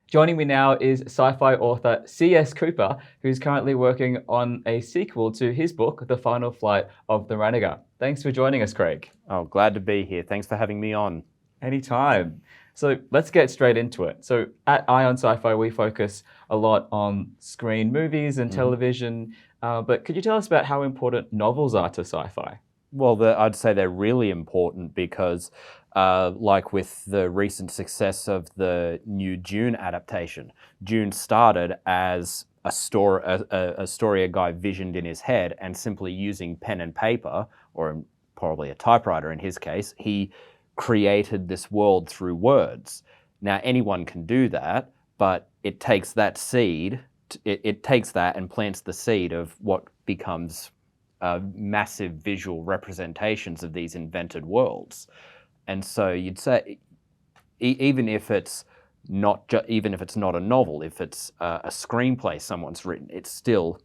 Joining me now is sci-fi author C.S. Cooper, who's currently working on a sequel to his book, The Final Flight of the Renegade. Thanks for joining us, Craig. Oh, glad to be here. Thanks for having me on. Anytime. So let's get straight into it. So at Ion Sci-Fi, we focus a lot on screen movies and television, but could you tell us about how important novels are to sci-fi? Well, I'd say they're really important because, like with the recent success of the new Dune adaptation, Dune started as a story a guy visioned in his head, and simply using pen and paper, or probably a typewriter in his case, he created this world through words. Now, anyone can do that, but it takes that seed, it takes that and plants the seed of what becomes massive visual representations of these invented worlds. And so you'd say, even if it's not a novel, if it's a screenplay someone's written, it's still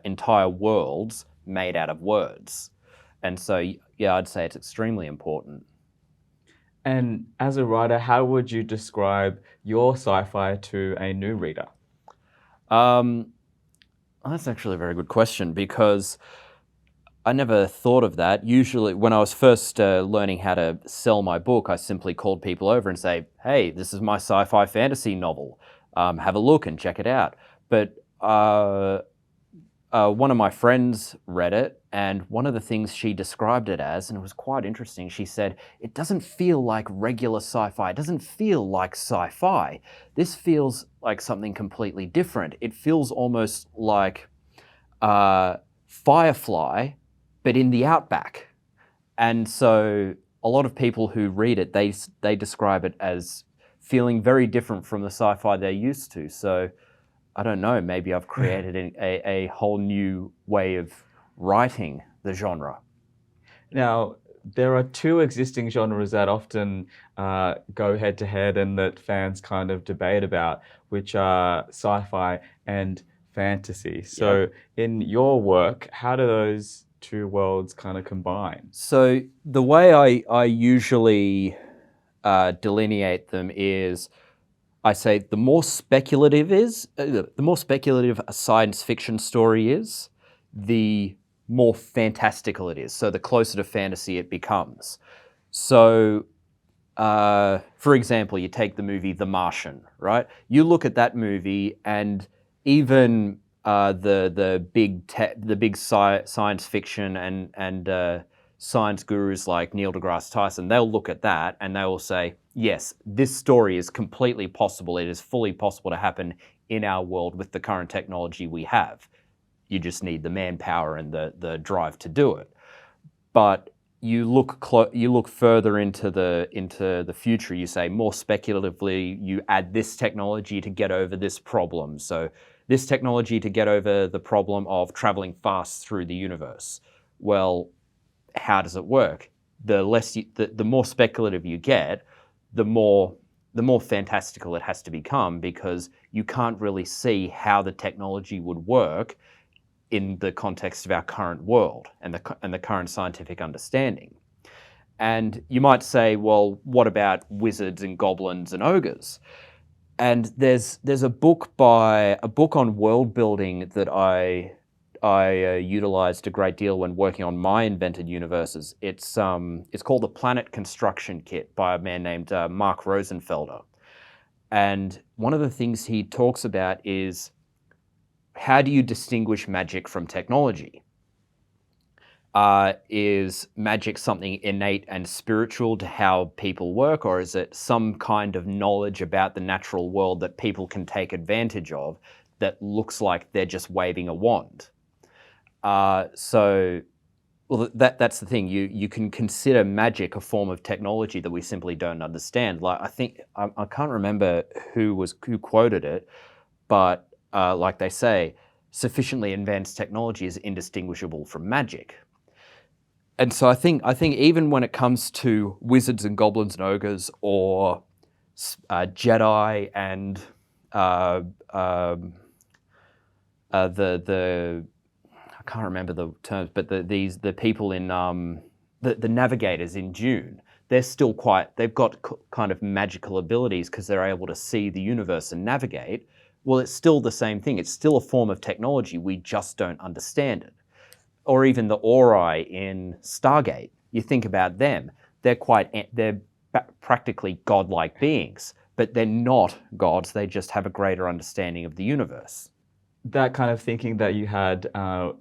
entire worlds made out of words. And so, yeah, I'd say it's extremely important. And as a writer, how would you describe your sci-fi to a new reader? That's actually a very good question, because I never thought of that. Usually, when I was first learning how to sell my book, I simply called people over and say, hey, this is my sci-fi fantasy novel. Have a look and check it out. But one of my friends read it, and one of the things she described it as, and it was quite interesting, she said, it doesn't feel like regular sci-fi. It doesn't feel like sci-fi. This feels like something completely different. It feels almost like Firefly, but in the outback. And so a lot of people who read it, they describe it as feeling very different from the sci-fi they're used to. So I don't know, maybe I've created a whole new way of writing the genre. Now, there are two existing genres that often go head to head and that fans kind of debate about, which are sci-fi and fantasy. So in your work, how do those two worlds kind of combine? So the way I usually delineate them is, I say the more speculative a science fiction story is, the more fantastical it is. So the closer to fantasy it becomes. So, for example, you take the movie The Martian, right? You look at that movie, and even the big science fiction and science gurus like Neil deGrasse Tyson, they'll look at that and they will say, yes, this story is completely possible. It is fully possible to happen in our world with the current technology we have. You just need the manpower and the drive to do it. But you look further into the future. You say, more speculatively, you add this technology to get over this problem. So this technology to get over the problem of traveling fast through the universe. Well, how does it work? The more speculative you get, the more fantastical it has to become, because you can't really see how the technology would work in the context of our current world and the current scientific understanding. And you might say, well, what about wizards and goblins and ogres? And there's a book on world building that I utilized a great deal when working on my invented universes. It's called The Planet Construction Kit by a man named Mark Rosenfelder. And one of the things he talks about is, how do you distinguish magic from technology? Is magic something innate and spiritual to how people work, or is it some kind of knowledge about the natural world that people can take advantage of that looks like they're just waving a wand? Well, that's the thing. You can consider magic a form of technology that we simply don't understand. Like, I think I can't remember who quoted it, but like they say, sufficiently advanced technology is indistinguishable from magic. And so I think even when it comes to wizards and goblins and ogres, or Jedi and the I can't remember the terms, but the people in the navigators in Dune, they've got kind of magical abilities because they're able to see the universe and navigate. Well, it's still the same thing. It's still a form of technology. We just don't understand it. Or even the Ori in Stargate. You think about them. They're practically godlike beings, but they're not gods. They just have a greater understanding of the universe. That kind of thinking that you had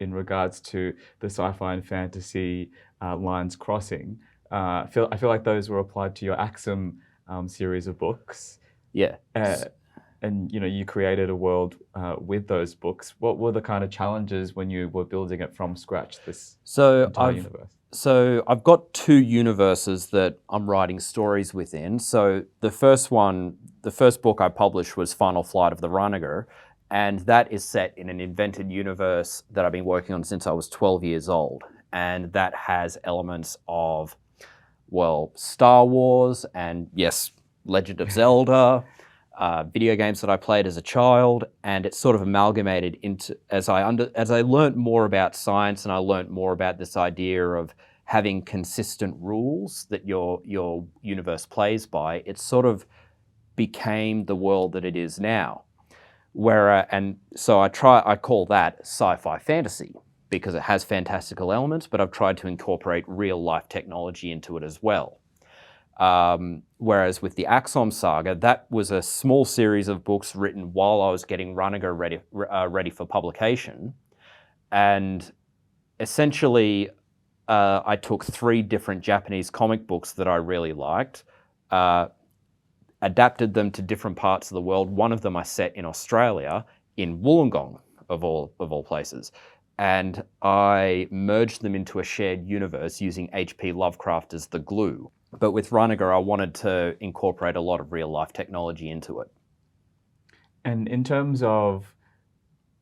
in regards to the sci-fi and fantasy lines crossing, I feel like those were applied to your Axum series of books. Yeah. And you created a world with those books. What were the kind of challenges when you were building it from scratch, this entire universe? So I've got two universes that I'm writing stories within. So the first book I published was Final Flight of the Runagr, and that is set in an invented universe that I've been working on since I was 12 years old. And that has elements of, well, Star Wars and, yes, Legend of Zelda, video games that I played as a child, and it's sort of amalgamated into, as I learnt more about science and I learnt more about this idea of having consistent rules that your universe plays by, it sort of became the world that it is now. And so I call that sci-fi fantasy because it has fantastical elements, but I've tried to incorporate real life technology into it as well. Whereas with the Axum saga, that was a small series of books written while I was getting Runagr ready for publication. And essentially, I took 3 different Japanese comic books that I really liked, adapted them to different parts of the world. One of them I set in Australia, in Wollongong, of all places. And I merged them into a shared universe using H.P. Lovecraft as the glue. But with Runagr, I wanted to incorporate a lot of real-life technology into it. And in terms of,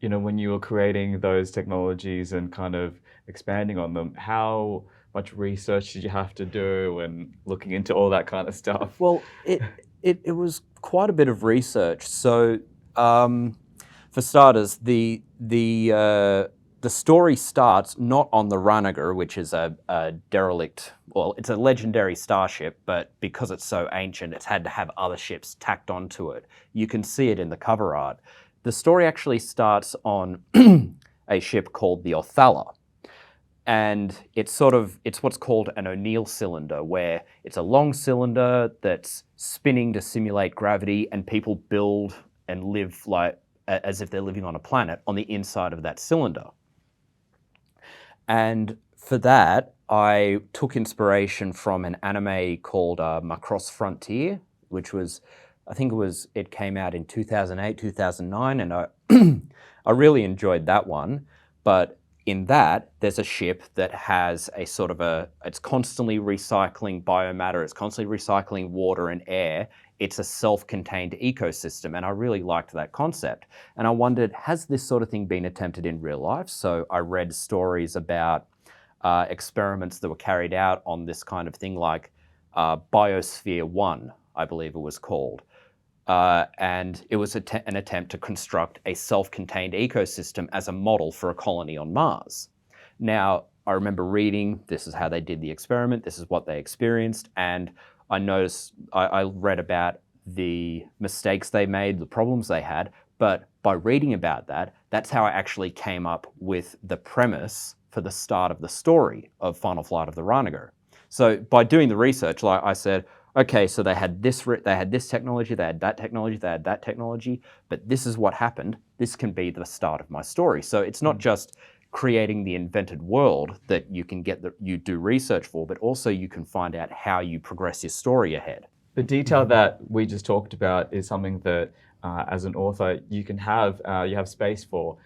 when you were creating those technologies and kind of expanding on them, how much research did you have to do and looking into all that kind of stuff? Well, it was quite a bit of research. So, for starters, the story starts not on the Runagr, which is a derelict, well, it's a legendary starship, but because it's so ancient, it's had to have other ships tacked onto it. You can see it in the cover art. The story actually starts on a ship called the Othala. And it's what's called an O'Neill cylinder, where it's a long cylinder that's spinning to simulate gravity, and people build and live like as if they're living on a planet on the inside of that cylinder. And for that, I took inspiration from an anime called Macross Frontier, which was, it came out in 2008, 2009, and I really enjoyed that one. But in that, there's a ship that has it's constantly recycling biomatter, it's constantly recycling water and air. It's a self-contained ecosystem, and I really liked that concept. And I wondered, has this sort of thing been attempted in real life? So I read stories about experiments that were carried out on this kind of thing, like Biosphere 1, I believe it was called. And it was an attempt to construct a self-contained ecosystem as a model for a colony on Mars. Now, I remember reading, this is how they did the experiment, this is what they experienced, and I read about the mistakes they made, the problems they had, but by reading about that, that's how I actually came up with the premise for the start of the story of Final Flight of the Runagr. So by doing the research, like I said, okay, so they had this technology, they had that technology, they had that technology, but this is what happened. This can be the start of my story. So it's not just creating the invented world that you can you do research for, but also you can find out how you progress your story ahead. The detail that we just talked about is something that, as an author, you have space for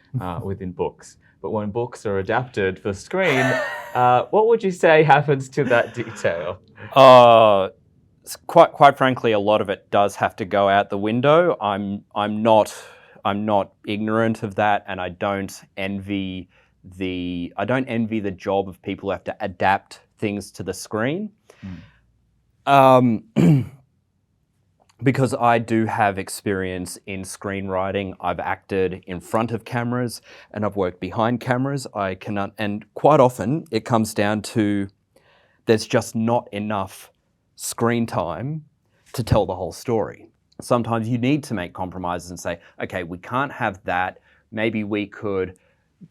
within books. But when books are adapted for screen, what would you say happens to that detail? Quite frankly, a lot of it does have to go out the window. I'm not ignorant of that, and I don't envy the job of people who have to adapt things to the screen. Because I do have experience in screenwriting. I've acted in front of cameras and I've worked behind cameras. And quite often it comes down to there's just not enough screen time to tell the whole story. Sometimes you need to make compromises and say, okay, we can't have that. Maybe we could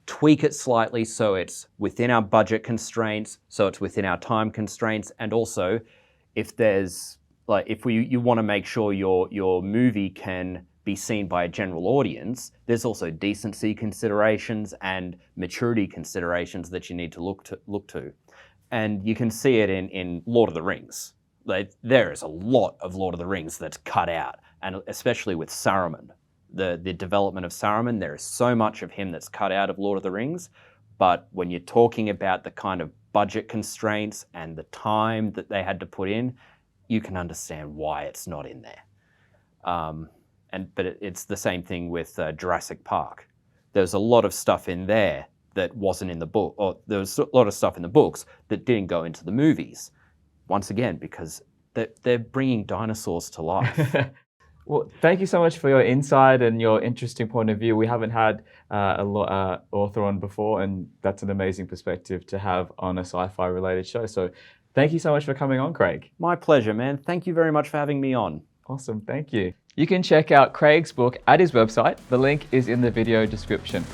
tweak it slightly so it's within our budget constraints, so it's within our time constraints, and also if there's you want to make sure your movie can be seen by a general audience, there's also decency considerations and maturity considerations that you need to look to. And you can see it in Lord of the Rings. There is a lot of Lord of the Rings that's cut out, and especially with Saruman. The development of Saruman, there is so much of him that's cut out of Lord of the Rings, but when you're talking about the kind of budget constraints and the time that they had to put in, you can understand why it's not in there. But it's the same thing with Jurassic Park. There's a lot of stuff in there that wasn't in the book, or there was a lot of stuff in the books that didn't go into the movies. Once again, because they're bringing dinosaurs to life. Well, thank you so much for your insight and your interesting point of view. We haven't had author on before, and that's an amazing perspective to have on a sci-fi related show. So thank you so much for coming on, Craig. My pleasure, man. Thank you very much for having me on. Awesome, thank you. You can check out Craig's book at his website. The link is in the video description.